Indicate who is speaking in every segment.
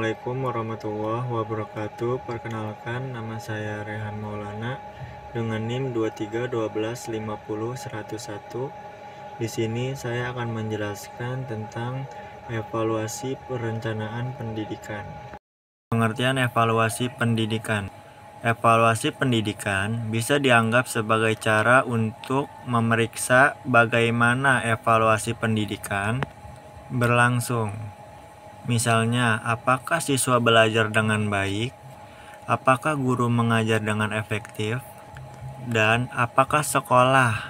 Speaker 1: Assalamualaikum warahmatullahi wabarakatuh. Perkenalkan, nama saya Rehan Maulana dengan NIM 2312500101. Di sini saya akan menjelaskan tentang evaluasi perencanaan pendidikan. Pengertian evaluasi pendidikan. Evaluasi pendidikan bisa dianggap sebagai cara untuk memeriksa bagaimana evaluasi pendidikan berlangsung. Misalnya, apakah siswa belajar dengan baik, apakah guru mengajar dengan efektif, dan apakah sekolah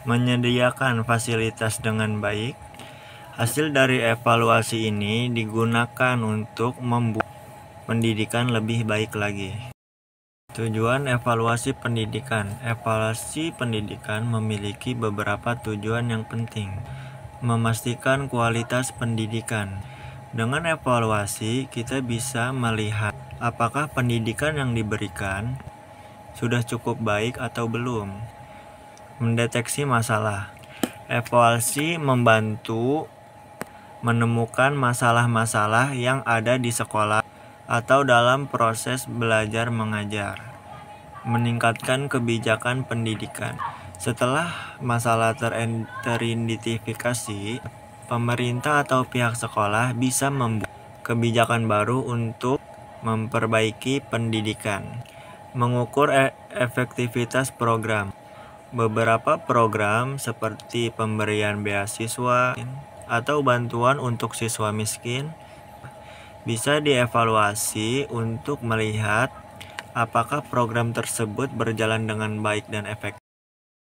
Speaker 1: menyediakan fasilitas dengan baik. Hasil dari evaluasi ini digunakan untuk membuat pendidikan lebih baik lagi. Tujuan evaluasi pendidikan. Evaluasi pendidikan memiliki beberapa tujuan yang penting. Memastikan kualitas pendidikan. Dengan evaluasi, kita bisa melihat apakah pendidikan yang diberikan sudah cukup baik atau belum. Mendeteksi masalah. Evaluasi membantu menemukan masalah-masalah yang ada di sekolah atau dalam proses belajar mengajar. Meningkatkan kebijakan pendidikan. Setelah masalah teridentifikasi, pemerintah atau pihak sekolah bisa membuat kebijakan baru untuk memperbaiki pendidikan. Mengukur efektivitas program. Beberapa program seperti pemberian beasiswa atau bantuan untuk siswa miskin bisa dievaluasi untuk melihat apakah program tersebut berjalan dengan baik dan efektif.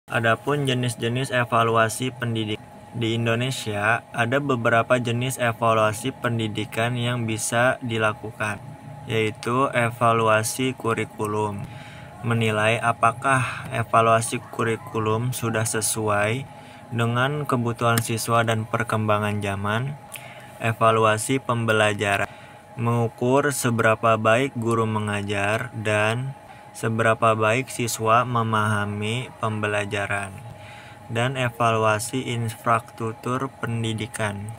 Speaker 1: Adapun jenis-jenis evaluasi pendidikan. Di Indonesia, ada beberapa jenis evaluasi pendidikan yang bisa dilakukan, yaitu evaluasi kurikulum. Menilai apakah evaluasi kurikulum sudah sesuai dengan kebutuhan siswa dan perkembangan zaman. Evaluasi pembelajaran. Mengukur seberapa baik guru mengajar dan seberapa baik siswa memahami pembelajaran. Dan evaluasi infrastruktur pendidikan.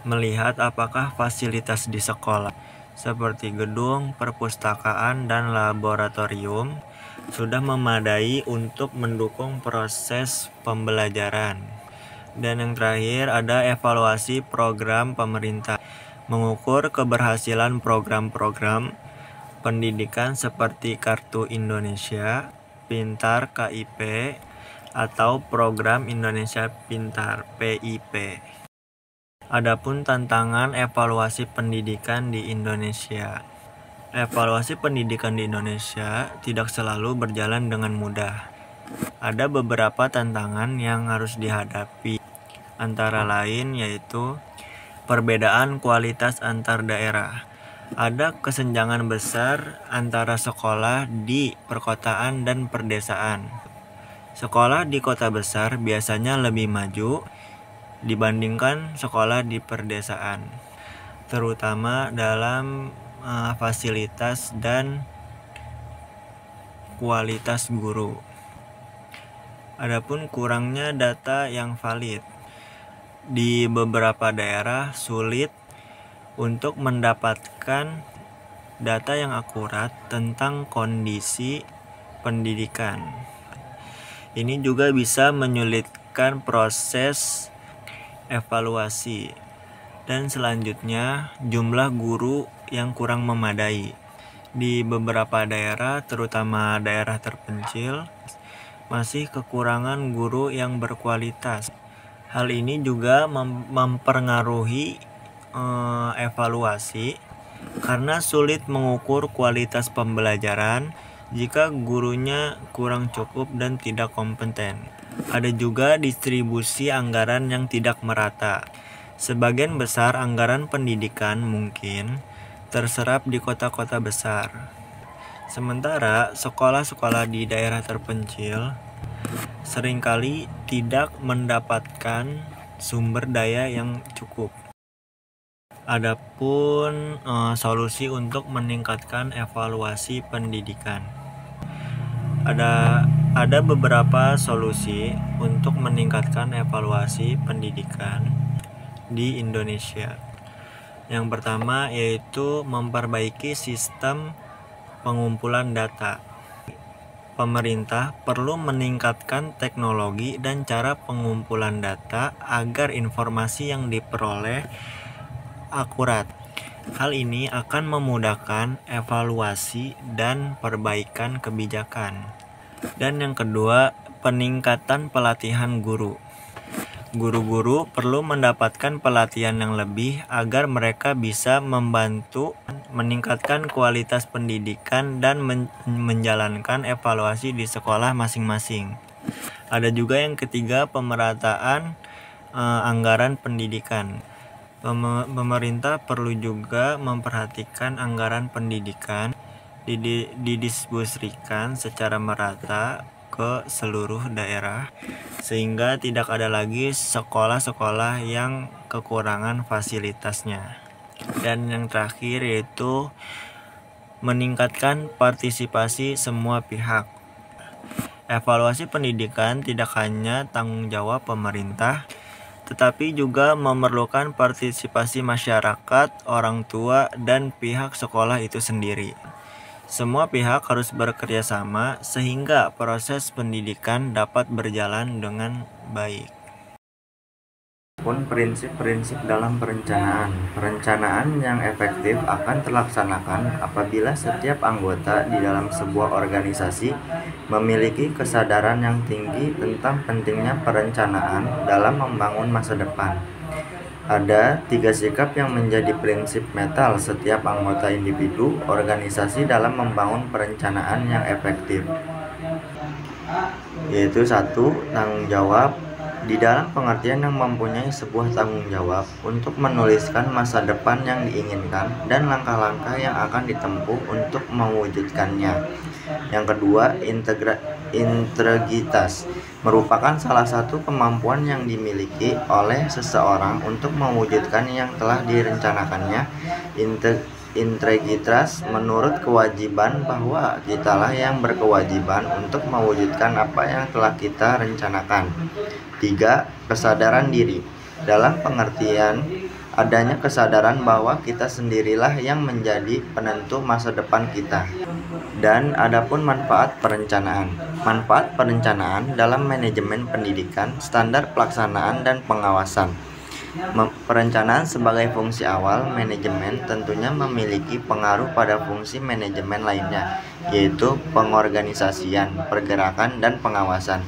Speaker 1: Melihat apakah fasilitas di sekolah seperti gedung, perpustakaan, dan laboratorium sudah memadai untuk mendukung proses pembelajaran. Dan yang terakhir ada evaluasi program pemerintah. Mengukur keberhasilan program-program pendidikan seperti Kartu Indonesia Pintar KIP atau Program Indonesia Pintar PIP. Adapun tantangan evaluasi pendidikan di Indonesia. Evaluasi pendidikan di Indonesia tidak selalu berjalan dengan mudah. Ada beberapa tantangan yang harus dihadapi, antara lain yaitu perbedaan kualitas antar daerah. Ada kesenjangan besar antara sekolah di perkotaan dan perdesaan. Sekolah di kota besar biasanya lebih maju dibandingkan sekolah di perdesaan, terutama dalam fasilitas dan kualitas guru. Adapun kurangnya data yang valid. Di beberapa daerah sulit untuk mendapatkan data yang akurat tentang kondisi pendidikan. Ini juga bisa menyulitkan proses evaluasi. Dan selanjutnya, jumlah guru yang kurang memadai. Di beberapa daerah, terutama daerah terpencil, masih kekurangan guru yang berkualitas. Hal ini juga mempengaruhi evaluasi karena sulit mengukur kualitas pembelajaran jika gurunya kurang cukup dan tidak kompeten. Ada juga distribusi anggaran yang tidak merata. Sebagian besar anggaran pendidikan mungkin terserap di kota-kota besar. Sementara sekolah-sekolah di daerah terpencil seringkali tidak mendapatkan sumber daya yang cukup. Adapun solusi untuk meningkatkan evaluasi pendidikan. Ada beberapa solusi untuk meningkatkan evaluasi pendidikan di Indonesia. Yang pertama yaitu memperbaiki sistem pengumpulan data. Pemerintah perlu meningkatkan teknologi dan cara pengumpulan data agar informasi yang diperoleh akurat. Hal ini akan memudahkan evaluasi dan perbaikan kebijakan. Dan yang kedua, peningkatan pelatihan guru. Guru-guru perlu mendapatkan pelatihan yang lebih agar mereka bisa membantu meningkatkan kualitas pendidikan dan menjalankan evaluasi di sekolah masing-masing. Ada juga yang ketiga, pemerataan anggaran pendidikan. Pemerintah perlu juga memperhatikan anggaran pendidikan didistribusikan secara merata ke seluruh daerah sehingga tidak ada lagi sekolah-sekolah yang kekurangan fasilitasnya. Dan yang terakhir yaitu meningkatkan partisipasi semua pihak. Evaluasi pendidikan tidak hanya tanggung jawab pemerintah, tetapi juga memerlukan partisipasi masyarakat, orang tua, dan pihak sekolah itu sendiri. Semua pihak harus bekerja sama sehingga proses pendidikan dapat berjalan dengan baik.
Speaker 2: Pun prinsip-prinsip dalam perencanaan. Perencanaan yang efektif akan terlaksanakan apabila setiap anggota di dalam sebuah organisasi memiliki kesadaran yang tinggi tentang pentingnya perencanaan dalam membangun masa depan. Ada 3 sikap yang menjadi prinsip metal setiap anggota individu organisasi dalam membangun perencanaan yang efektif, yaitu 1. Tanggung jawab. Di dalam pengertian yang mempunyai sebuah tanggung jawab untuk menuliskan masa depan yang diinginkan dan langkah-langkah yang akan ditempuh untuk mewujudkannya. Yang kedua, integritas merupakan salah satu kemampuan yang dimiliki oleh seseorang untuk mewujudkan yang telah direncanakannya. Integritas menurut kewajiban bahwa kitalah yang berkewajiban untuk mewujudkan apa yang telah kita rencanakan. 3. Kesadaran diri. Dalam pengertian adanya kesadaran bahwa kita sendirilah yang menjadi penentu masa depan kita. Dan adapun manfaat perencanaan. Manfaat perencanaan dalam manajemen pendidikan, standar pelaksanaan dan pengawasan. Perencanaan sebagai fungsi awal manajemen tentunya memiliki pengaruh pada fungsi manajemen lainnya, yaitu pengorganisasian, pergerakan, dan pengawasan.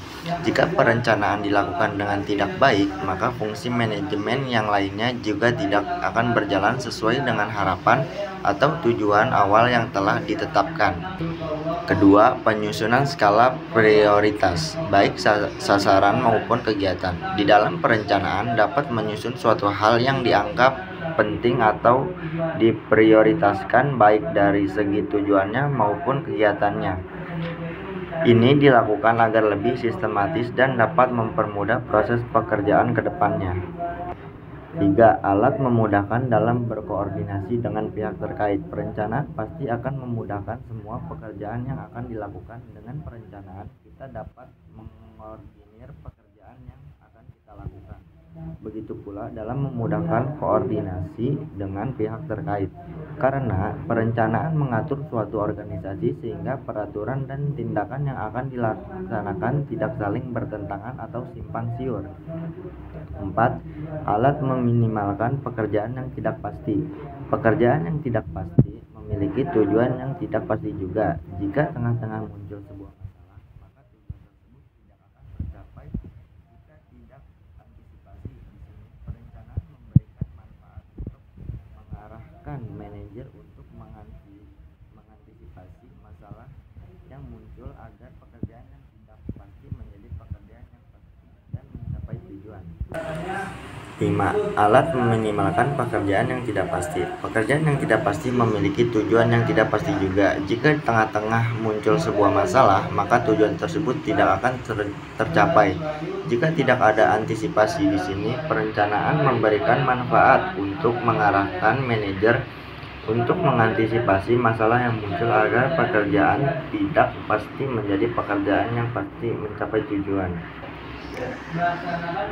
Speaker 2: Jika perencanaan dilakukan dengan tidak baik, maka fungsi manajemen yang lainnya juga tidak akan berjalan sesuai dengan harapan atau tujuan awal yang telah ditetapkan. Kedua, penyusunan skala prioritas, baik sasaran maupun kegiatan. Di dalam perencanaan dapat menyusun suatu hal yang dianggap penting atau diprioritaskan baik dari segi tujuannya maupun kegiatannya. Ini dilakukan agar lebih sistematis dan dapat mempermudah proses pekerjaan ke depannya. 3. Alat memudahkan dalam berkoordinasi dengan pihak terkait. Perencanaan pasti akan memudahkan semua pekerjaan yang akan dilakukan. Dengan perencanaan, kita dapat mengordinir pekerjaan yang akan kita lakukan. Begitu pula dalam memudahkan koordinasi dengan pihak terkait. Karena perencanaan mengatur suatu organisasi sehingga peraturan dan tindakan yang akan dilaksanakan tidak saling bertentangan atau simpang siur. 4. Alat meminimalkan pekerjaan yang tidak pasti. Pekerjaan yang tidak pasti memiliki tujuan yang tidak pasti juga. Jika tengah-tengah muncul sebuah masalah, maka tujuan tersebut tidak akan tercapai jika tidak antisipasi. Di sini perencanaan memberikan manfaat untuk mengarahkan manajer untuk mengantisipasi masalah yang muncul agar pekerjaan yang tidak pasti menjadi pekerjaan yang pasti dan mencapai tujuan. 5. Alat meminimalkan pekerjaan yang tidak pasti. Pekerjaan yang tidak pasti memiliki tujuan yang tidak pasti juga. Jika di tengah-tengah muncul sebuah masalah, maka tujuan tersebut tidak akan tercapai. Jika tidak ada antisipasi di sini, perencanaan memberikan manfaat untuk mengarahkan manajer untuk mengantisipasi masalah yang muncul agar pekerjaan tidak pasti menjadi pekerjaan yang pasti mencapai tujuan.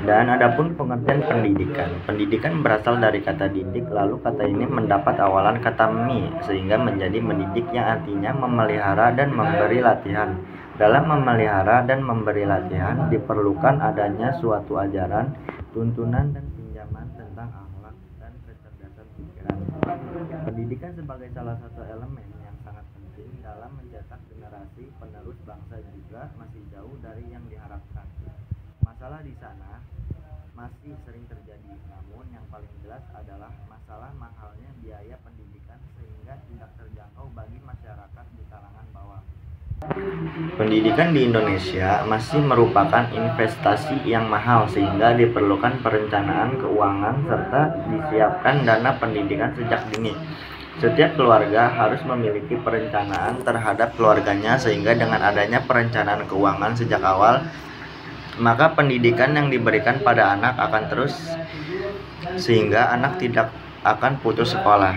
Speaker 2: Dan adapun pengertian pendidikan. Pendidikan berasal dari kata didik, lalu kata ini mendapat awalan kata mi, sehingga menjadi mendidik yang artinya memelihara dan memberi latihan. Dalam memelihara dan memberi latihan diperlukan adanya suatu ajaran, tuntunan dan pinjaman tentang akhlak dan kecerdasan pikiran. Pendidikan sebagai salah satu elemen yang sangat penting dalam mencetak generasi penerus bangsa juga masih jauh dari yang diharapkan. Masalah di sana masih sering terjadi, namun yang paling jelas adalah masalah mahalnya biaya pendidikan sehingga tidak terjangkau bagi masyarakat di kalangan bawah. Pendidikan di Indonesia masih merupakan investasi yang mahal sehingga diperlukan perencanaan keuangan serta disiapkan dana pendidikan sejak dini. Setiap keluarga harus memiliki perencanaan terhadap keluarganya sehingga dengan adanya perencanaan keuangan sejak awal, maka pendidikan yang diberikan pada anak akan terus sehingga anak tidak akan putus sekolah.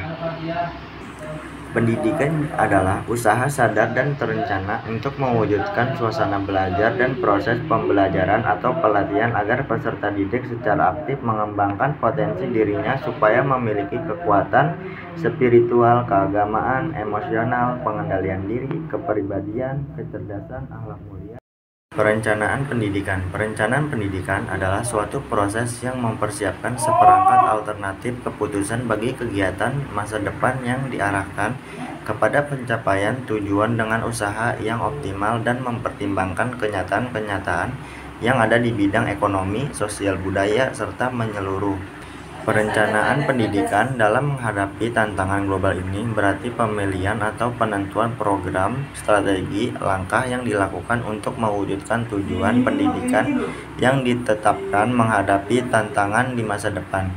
Speaker 2: Pendidikan adalah usaha sadar dan terencana untuk mewujudkan suasana belajar dan proses pembelajaran atau pelatihan agar peserta didik secara aktif mengembangkan potensi dirinya supaya memiliki kekuatan spiritual, keagamaan, emosional, pengendalian diri, kepribadian, kecerdasan, akhlak mulia. Perencanaan pendidikan. Perencanaan pendidikan adalah suatu proses yang mempersiapkan seperangkat alternatif keputusan bagi kegiatan masa depan yang diarahkan kepada pencapaian tujuan dengan usaha yang optimal dan mempertimbangkan kenyataan-kenyataan yang ada di bidang ekonomi, sosial budaya, serta menyeluruh. Perencanaan pendidikan dalam menghadapi tantangan global ini berarti pemilihan atau penentuan program, strategi, langkah yang dilakukan untuk mewujudkan tujuan pendidikan yang ditetapkan menghadapi tantangan di masa depan.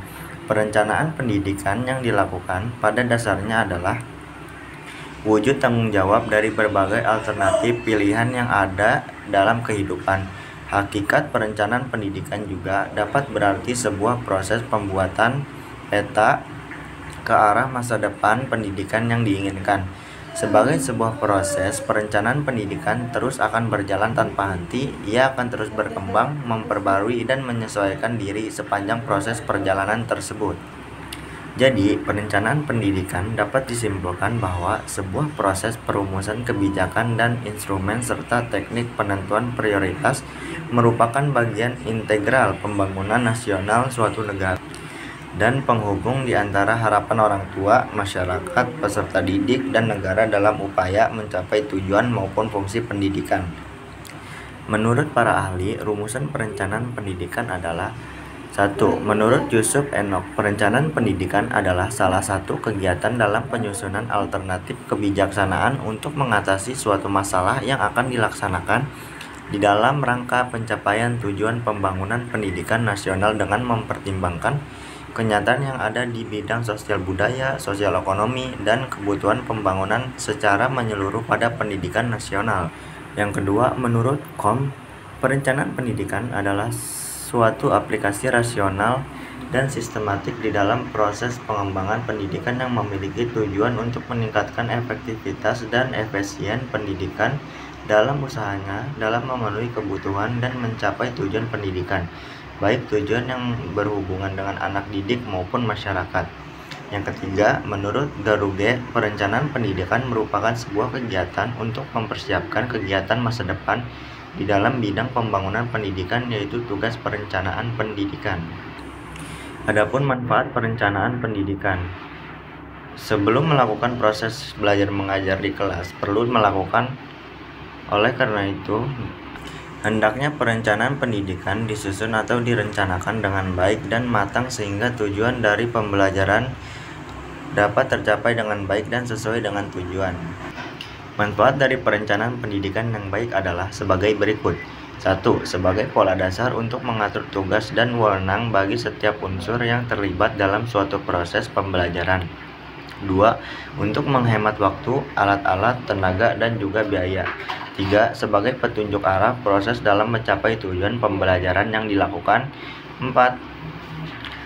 Speaker 2: Perencanaan pendidikan yang dilakukan pada dasarnya adalah wujud tanggung jawab dari berbagai alternatif pilihan yang ada dalam kehidupan. Hakikat perencanaan pendidikan juga dapat berarti sebuah proses pembuatan peta ke arah masa depan pendidikan yang diinginkan. Sebagai sebuah proses, perencanaan pendidikan terus akan berjalan tanpa henti. Ia akan terus berkembang, memperbarui dan menyesuaikan diri sepanjang proses perjalanan tersebut. Jadi, perencanaan pendidikan dapat disimpulkan bahwa sebuah proses perumusan kebijakan dan instrumen serta teknik penentuan prioritas merupakan bagian integral pembangunan nasional suatu negara dan penghubung di antara harapan orang tua, masyarakat, peserta didik, dan negara dalam upaya mencapai tujuan maupun fungsi pendidikan. Menurut para ahli, rumusan perencanaan pendidikan adalah 1. Menurut Yusuf Enoch, perencanaan pendidikan adalah salah satu kegiatan dalam penyusunan alternatif kebijaksanaan untuk mengatasi suatu masalah yang akan dilaksanakan di dalam rangka pencapaian tujuan pembangunan pendidikan nasional dengan mempertimbangkan kenyataan yang ada di bidang sosial budaya, sosial ekonomi, dan kebutuhan pembangunan secara menyeluruh pada pendidikan nasional. Yang kedua, menurut Kom, perencanaan pendidikan adalah suatu aplikasi rasional dan sistematik di dalam proses pengembangan pendidikan yang memiliki tujuan untuk meningkatkan efektivitas dan efisien pendidikan dalam usahanya dalam memenuhi kebutuhan dan mencapai tujuan pendidikan, baik tujuan yang berhubungan dengan anak didik maupun masyarakat. Yang ketiga, menurut Garuge, perencanaan pendidikan merupakan sebuah kegiatan untuk mempersiapkan kegiatan masa depan di dalam bidang pembangunan pendidikan, yaitu tugas perencanaan pendidikan. Adapun manfaat perencanaan pendidikan. Sebelum melakukan proses belajar mengajar di kelas, perlu melakukan. Oleh karena itu, hendaknya perencanaan pendidikan disusun atau direncanakan dengan baik dan matang sehingga tujuan dari pembelajaran dapat tercapai dengan baik dan sesuai dengan tujuan. Manfaat dari perencanaan pendidikan yang baik adalah sebagai berikut. 1. Sebagai pola dasar untuk mengatur tugas dan wewenang bagi setiap unsur yang terlibat dalam suatu proses pembelajaran. 2. Untuk menghemat waktu, alat-alat, tenaga, dan juga biaya. 3. Sebagai petunjuk arah proses dalam mencapai tujuan pembelajaran yang dilakukan. 4.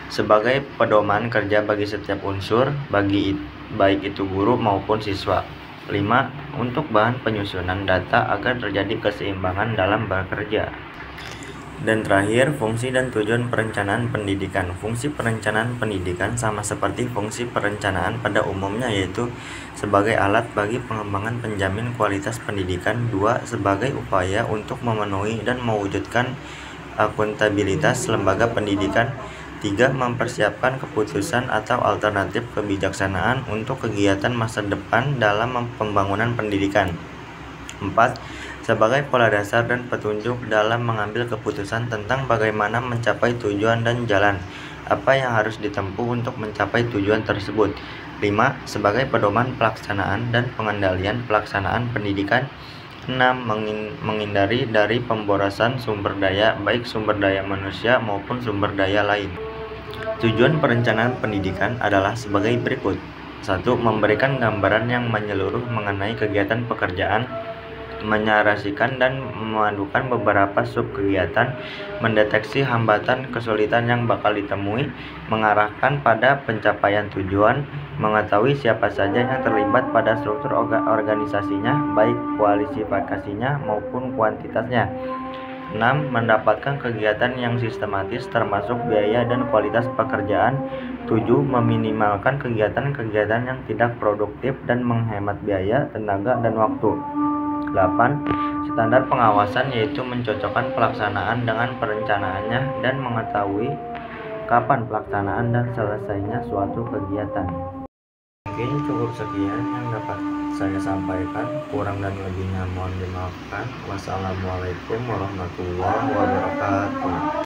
Speaker 2: Sebagai pedoman kerja bagi setiap unsur, baik itu guru maupun siswa. 5. Untuk bahan penyusunan data agar terjadi keseimbangan dalam bekerja.
Speaker 1: Dan terakhir, fungsi dan tujuan perencanaan pendidikan. Fungsi perencanaan pendidikan sama seperti fungsi perencanaan pada umumnya, yaitu sebagai alat bagi pengembangan penjamin kualitas pendidikan. 2. Sebagai upaya untuk memenuhi dan mewujudkan akuntabilitas lembaga pendidikan. 3. Mempersiapkan keputusan atau alternatif kebijaksanaan untuk kegiatan masa depan dalam pembangunan pendidikan. 4. Sebagai pola dasar dan petunjuk dalam mengambil keputusan tentang bagaimana mencapai tujuan dan jalan apa yang harus ditempuh untuk mencapai tujuan tersebut. 5. Sebagai pedoman pelaksanaan dan pengendalian pelaksanaan pendidikan. 6. Menghindari dari pemborosan sumber daya, baik sumber daya manusia maupun sumber daya lain. Tujuan perencanaan pendidikan adalah sebagai berikut. 1. Memberikan gambaran yang menyeluruh mengenai kegiatan pekerjaan, menarasikan dan memadukan beberapa sub kegiatan, mendeteksi hambatan kesulitan yang bakal ditemui, mengarahkan pada pencapaian tujuan, mengetahui siapa saja yang terlibat pada struktur organisasinya, baik kualifikasinya maupun kuantitasnya. 6. Mendapatkan kegiatan yang sistematis termasuk biaya dan kualitas pekerjaan. 7. Meminimalkan kegiatan-kegiatan yang tidak produktif dan menghemat biaya, tenaga, dan waktu. 8. Standar pengawasan, yaitu mencocokkan pelaksanaan dengan perencanaannya dan mengetahui kapan pelaksanaan dan selesainya suatu kegiatan. Mungkin cukup sekian yang dapat saya sampaikan. Kurang dan lebihnya mohon dimaafkan. Wassalamualaikum warahmatullahi wabarakatuh.